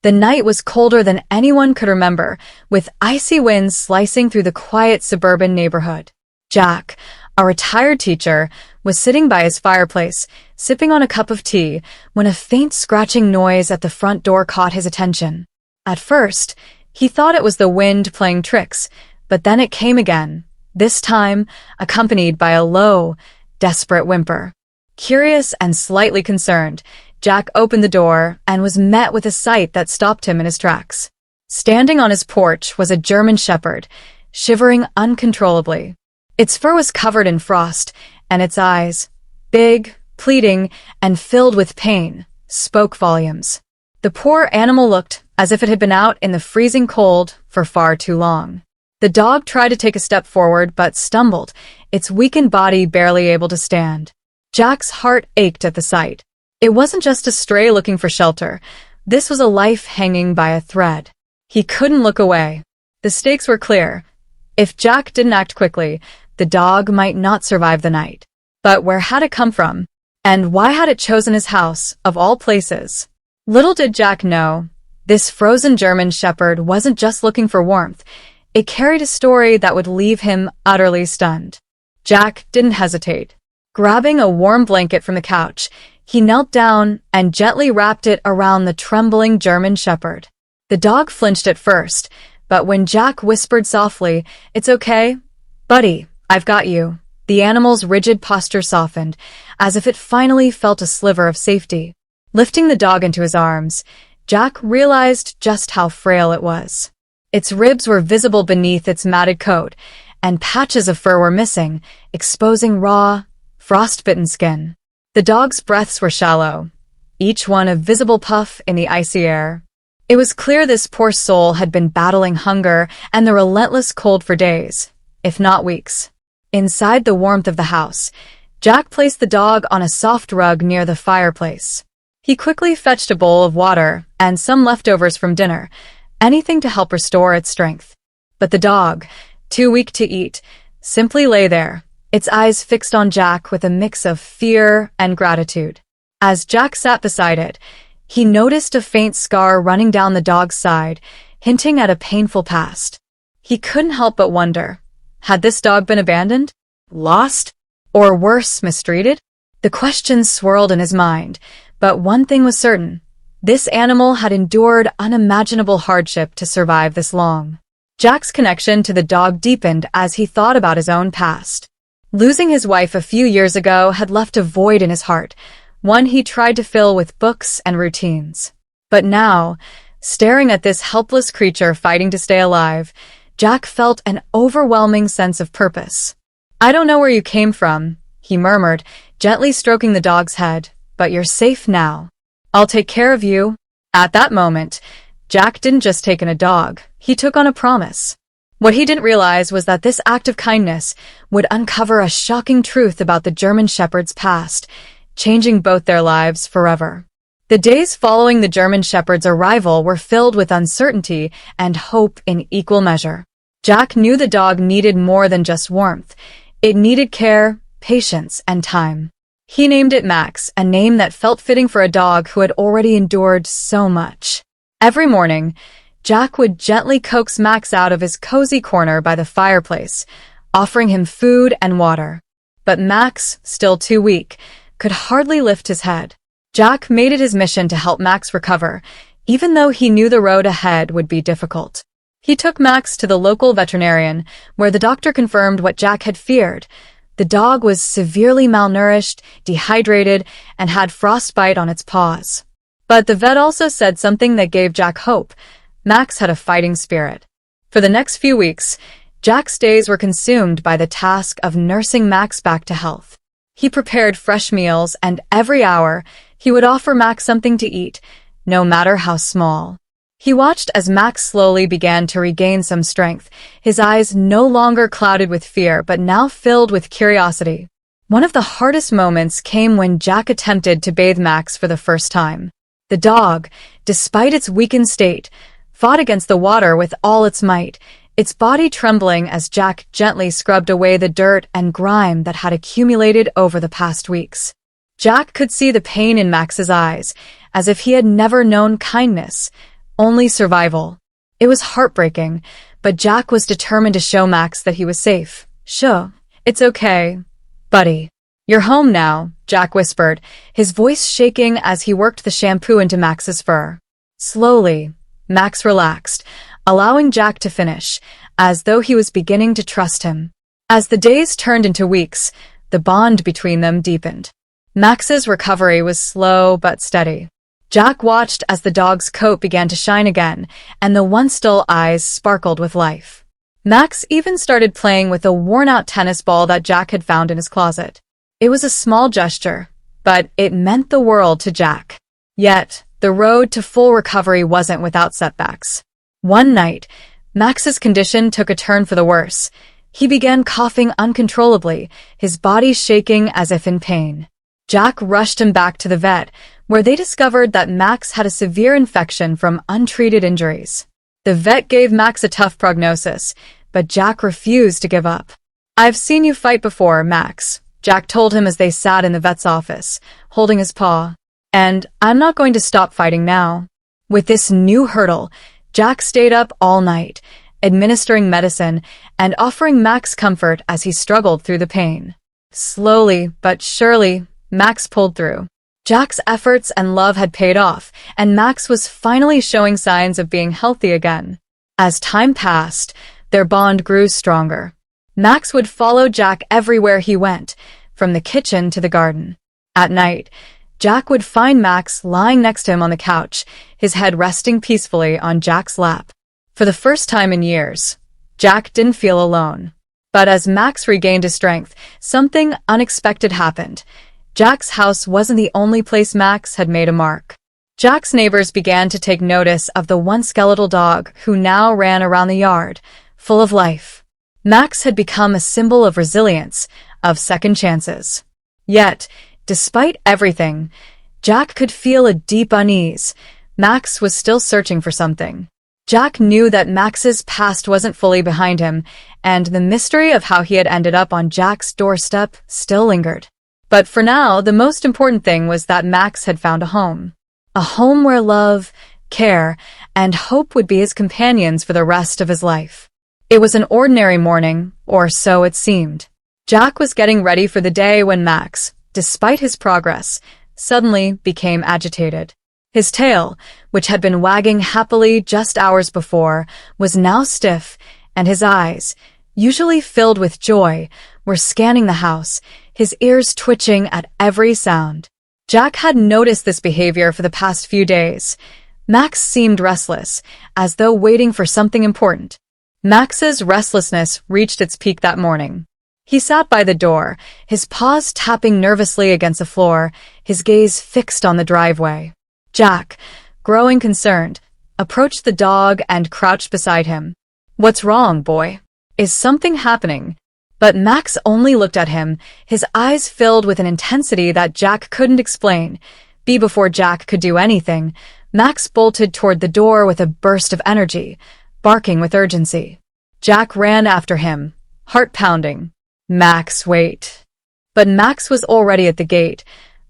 The night was colder than anyone could remember, with icy winds slicing through the quiet suburban neighborhood. Jack, a retired teacher, was sitting by his fireplace, sipping on a cup of tea, when a faint scratching noise at the front door caught his attention. At first, he thought it was the wind playing tricks, but then it came again, this time accompanied by a low, desperate whimper. Curious and slightly concerned, Jack opened the door and was met with a sight that stopped him in his tracks. Standing on his porch was a German shepherd, shivering uncontrollably. Its fur was covered in frost, and its eyes, big, pleading, and filled with pain, spoke volumes. The poor animal looked as if it had been out in the freezing cold for far too long. The dog tried to take a step forward but stumbled, its weakened body barely able to stand. Jack's heart ached at the sight. It wasn't just a stray looking for shelter. This was a life hanging by a thread. He couldn't look away. The stakes were clear. If Jack didn't act quickly, the dog might not survive the night. But where had it come from? And why had it chosen his house, of all places? Little did Jack know, this frozen German shepherd wasn't just looking for warmth. It carried a story that would leave him utterly stunned. Jack didn't hesitate. Grabbing a warm blanket from the couch, he knelt down and gently wrapped it around the trembling German shepherd. The dog flinched at first, but when Jack whispered softly, "It's okay, buddy, I've got you," the animal's rigid posture softened, as if it finally felt a sliver of safety. Lifting the dog into his arms, Jack realized just how frail it was. Its ribs were visible beneath its matted coat, and patches of fur were missing, exposing raw, frost-bitten skin. The dog's breaths were shallow, each one a visible puff in the icy air. It was clear this poor soul had been battling hunger and the relentless cold for days, if not weeks. Inside the warmth of the house, Jack placed the dog on a soft rug near the fireplace. He quickly fetched a bowl of water and some leftovers from dinner, anything to help restore its strength. But the dog, too weak to eat, simply lay there, its eyes fixed on Jack with a mix of fear and gratitude. As Jack sat beside it, he noticed a faint scar running down the dog's side, hinting at a painful past. He couldn't help but wonder, had this dog been abandoned? Lost? Or worse, mistreated? The questions swirled in his mind, but one thing was certain. This animal had endured unimaginable hardship to survive this long. Jack's connection to the dog deepened as he thought about his own past. Losing his wife a few years ago had left a void in his heart, one he tried to fill with books and routines. But now, staring at this helpless creature fighting to stay alive, Jack felt an overwhelming sense of purpose. "I don't know where you came from," he murmured, gently stroking the dog's head, "but you're safe now. I'll take care of you." At that moment, Jack didn't just take in a dog, he took on a promise. What he didn't realize was that this act of kindness would uncover a shocking truth about the German shepherd's past, changing both their lives forever. The days following the German shepherd's arrival were filled with uncertainty and hope in equal measure. Jack knew the dog needed more than just warmth. It needed care, patience, and time. He named it Max, a name that felt fitting for a dog who had already endured so much. Every morning, Jack would gently coax Max out of his cozy corner by the fireplace, offering him food and water. But Max, still too weak, could hardly lift his head. Jack made it his mission to help Max recover, even though he knew the road ahead would be difficult. He took Max to the local veterinarian, where the doctor confirmed what Jack had feared. The dog was severely malnourished, dehydrated, and had frostbite on its paws. But the vet also said something that gave Jack hope. Max had a fighting spirit. For the next few weeks, Jack's days were consumed by the task of nursing Max back to health. He prepared fresh meals, and every hour, he would offer Max something to eat, no matter how small. He watched as Max slowly began to regain some strength, his eyes no longer clouded with fear but now filled with curiosity. One of the hardest moments came when Jack attempted to bathe Max for the first time. The dog, despite its weakened state, fought against the water with all its might, its body trembling as Jack gently scrubbed away the dirt and grime that had accumulated over the past weeks. Jack could see the pain in Max's eyes, as if he had never known kindness, only survival. It was heartbreaking, but Jack was determined to show Max that he was safe. "Sure, it's okay, buddy. You're home now," Jack whispered, his voice shaking as he worked the shampoo into Max's fur. Slowly, Max relaxed, allowing Jack to finish, as though he was beginning to trust him. As the days turned into weeks, the bond between them deepened. Max's recovery was slow but steady. Jack watched as the dog's coat began to shine again, and the once dull eyes sparkled with life. Max even started playing with a worn-out tennis ball that Jack had found in his closet. It was a small gesture, but it meant the world to Jack. Yet, the road to full recovery wasn't without setbacks. One night, Max's condition took a turn for the worse. He began coughing uncontrollably, his body shaking as if in pain. Jack rushed him back to the vet, where they discovered that Max had a severe infection from untreated injuries. The vet gave Max a tough prognosis, but Jack refused to give up. "I've seen you fight before, Max," Jack told him as they sat in the vet's office, holding his paw. "And I'm not going to stop fighting now." With this new hurdle, Jack stayed up all night, administering medicine and offering Max comfort as he struggled through the pain. Slowly but surely, Max pulled through. Jack's efforts and love had paid off, and Max was finally showing signs of being healthy again. As time passed, their bond grew stronger. Max would follow Jack everywhere he went, from the kitchen to the garden. At night, Jack would find Max lying next to him on the couch, his head resting peacefully on Jack's lap. For the first time in years, Jack didn't feel alone. But as Max regained his strength, something unexpected happened. Jack's house wasn't the only place Max had made a mark. Jack's neighbors began to take notice of the once skeletal dog who now ran around the yard, full of life. Max had become a symbol of resilience, of second chances. Yet, despite everything, Jack could feel a deep unease. Max was still searching for something. Jack knew that Max's past wasn't fully behind him, and the mystery of how he had ended up on Jack's doorstep still lingered. But for now, the most important thing was that Max had found a home. A home where love, care, and hope would be his companions for the rest of his life. It was an ordinary morning, or so it seemed. Jack was getting ready for the day when Max, despite his progress, suddenly became agitated. His tail, which had been wagging happily just hours before, was now stiff, and his eyes, usually filled with joy, were scanning the house, his ears twitching at every sound. Jack had noticed this behavior for the past few days. Max seemed restless, as though waiting for something important. Max's restlessness reached its peak that morning. He sat by the door, his paws tapping nervously against the floor, his gaze fixed on the driveway. Jack, growing concerned, approached the dog and crouched beside him. "What's wrong, boy? Is something happening?" But Max only looked at him, his eyes filled with an intensity that Jack couldn't explain. Before Jack could do anything, Max bolted toward the door with a burst of energy, barking with urgency. Jack ran after him, heart pounding. "Max, wait." But Max was already at the gate,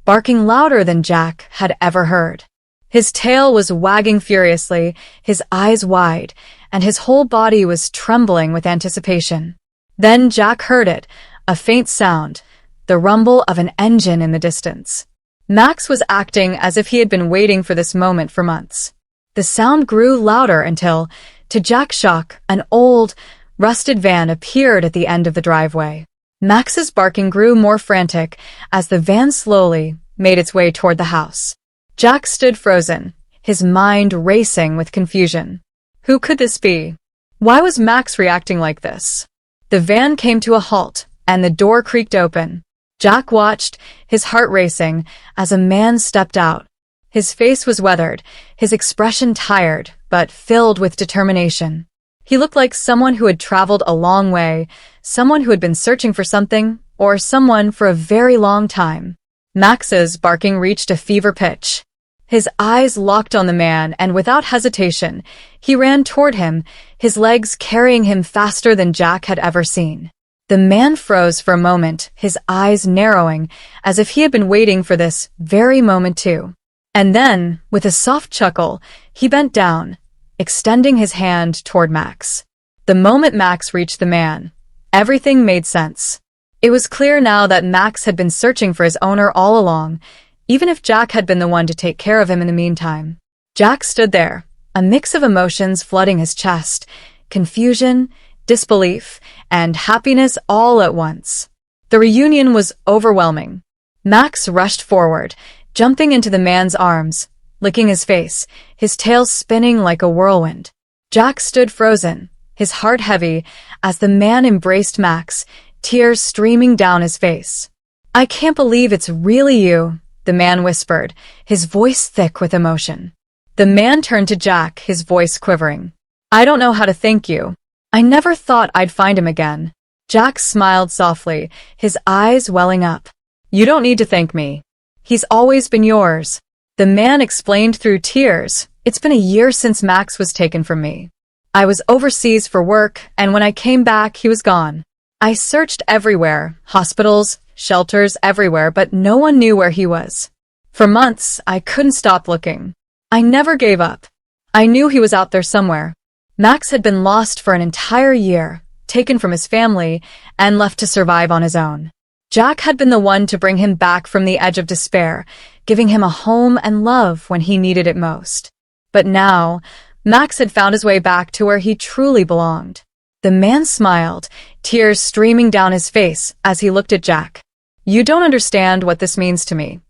barking louder than Jack had ever heard. His tail was wagging furiously, his eyes wide, and his whole body was trembling with anticipation. Then Jack heard it, a faint sound, the rumble of an engine in the distance. Max was acting as if he had been waiting for this moment for months. The sound grew louder until, to Jack's shock, an old, rusted van appeared at the end of the driveway. Max's barking grew more frantic as the van slowly made its way toward the house. Jack stood frozen, his mind racing with confusion. Who could this be? Why was Max reacting like this? The van came to a halt, and the door creaked open. Jack watched, his heart racing, as a man stepped out. His face was weathered, his expression tired, but filled with determination. He looked like someone who had traveled a long way, someone who had been searching for something, or someone for a very long time. Max's barking reached a fever pitch. His eyes locked on the man, and without hesitation, he ran toward him, his legs carrying him faster than Jack had ever seen. The man froze for a moment, his eyes narrowing, as if he had been waiting for this very moment too. And then, with a soft chuckle, he bent down, extending his hand toward Max. The moment Max reached the man, everything made sense. It was clear now that Max had been searching for his owner all along, even if Jack had been the one to take care of him in the meantime. Jack stood there, a mix of emotions flooding his chest, confusion, disbelief, and happiness all at once. The reunion was overwhelming. Max rushed forward, jumping into the man's arms, licking his face, his tail spinning like a whirlwind. Jack stood frozen, his heart heavy, as the man embraced Max, tears streaming down his face. "I can't believe it's really you," the man whispered, his voice thick with emotion. The man turned to Jack, his voice quivering. "I don't know how to thank you. I never thought I'd find him again." Jack smiled softly, his eyes welling up. "You don't need to thank me. He's always been yours." The man explained through tears, "It's been a year since Max was taken from me. I was overseas for work, and when I came back, he was gone. I searched everywhere, hospitals, shelters, everywhere, but no one knew where he was. For months, I couldn't stop looking. I never gave up. I knew he was out there somewhere." Max had been lost for an entire year, taken from his family, and left to survive on his own. Jack had been the one to bring him back from the edge of despair, giving him a home and love when he needed it most. But now, Max had found his way back to where he truly belonged. The man smiled, tears streaming down his face as he looked at Jack. "You don't understand what this means to me.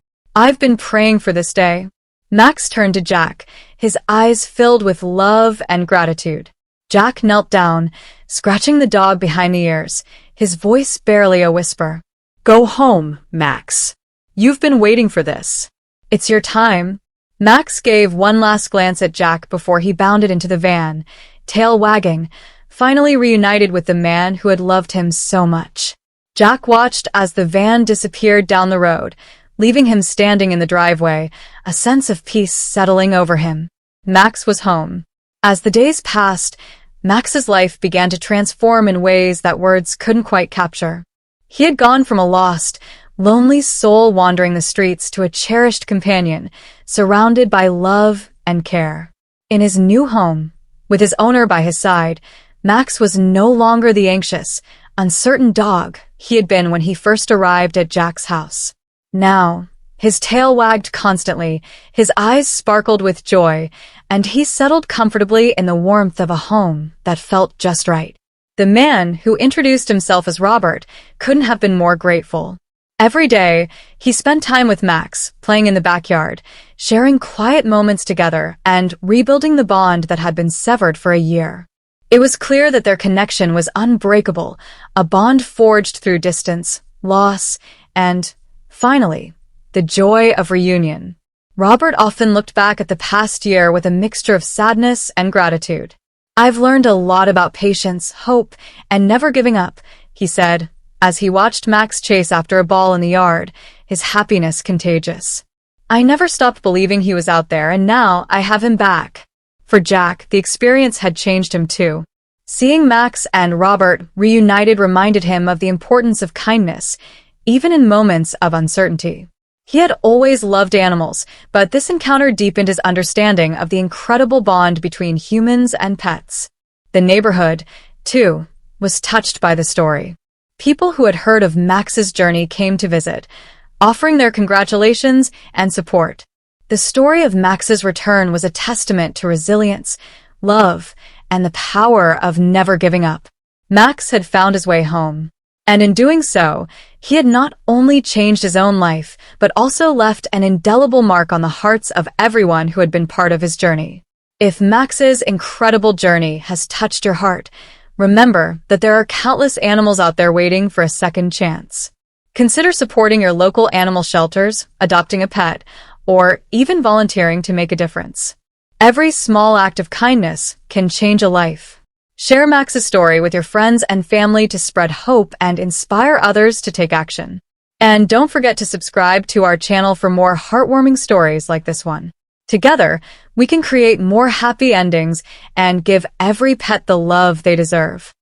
I've been praying for this day." Max turned to Jack, his eyes filled with love and gratitude. Jack knelt down, scratching the dog behind the ears, his voice barely a whisper. "Go home, Max. You've been waiting for this. It's your time." Max gave one last glance at Jack before he bounded into the van, tail wagging, finally reunited with the man who had loved him so much. Jack watched as the van disappeared down the road, leaving him standing in the driveway, a sense of peace settling over him. Max was home. As the days passed, Max's life began to transform in ways that words couldn't quite capture. He had gone from a lost, lonely soul wandering the streets to a cherished companion, surrounded by love and care. In his new home, with his owner by his side, Max was no longer the anxious, uncertain dog he had been when he first arrived at Jack's house. Now, his tail wagged constantly, his eyes sparkled with joy, and he settled comfortably in the warmth of a home that felt just right. The man, who introduced himself as Robert, couldn't have been more grateful. Every day, he spent time with Max, playing in the backyard, sharing quiet moments together, and rebuilding the bond that had been severed for a year. It was clear that their connection was unbreakable, a bond forged through distance, loss, and, finally, the joy of reunion. Robert often looked back at the past year with a mixture of sadness and gratitude. "I've learned a lot about patience, hope, and never giving up," he said, as he watched Max chase after a ball in the yard, his happiness contagious. "I never stopped believing he was out there, and now I have him back." For Jack, the experience had changed him too. Seeing Max and Robert reunited reminded him of the importance of kindness, even in moments of uncertainty. He had always loved animals, but this encounter deepened his understanding of the incredible bond between humans and pets. The neighborhood, too, was touched by the story. People who had heard of Max's journey came to visit, offering their congratulations and support. The story of Max's return was a testament to resilience, love, and the power of never giving up. Max had found his way home. And in doing so, he had not only changed his own life, but also left an indelible mark on the hearts of everyone who had been part of his journey. If Max's incredible journey has touched your heart, remember that there are countless animals out there waiting for a second chance. Consider supporting your local animal shelters, adopting a pet, or even volunteering to make a difference. Every small act of kindness can change a life. Share Max's story with your friends and family to spread hope and inspire others to take action. And don't forget to subscribe to our channel for more heartwarming stories like this one. Together, we can create more happy endings and give every pet the love they deserve.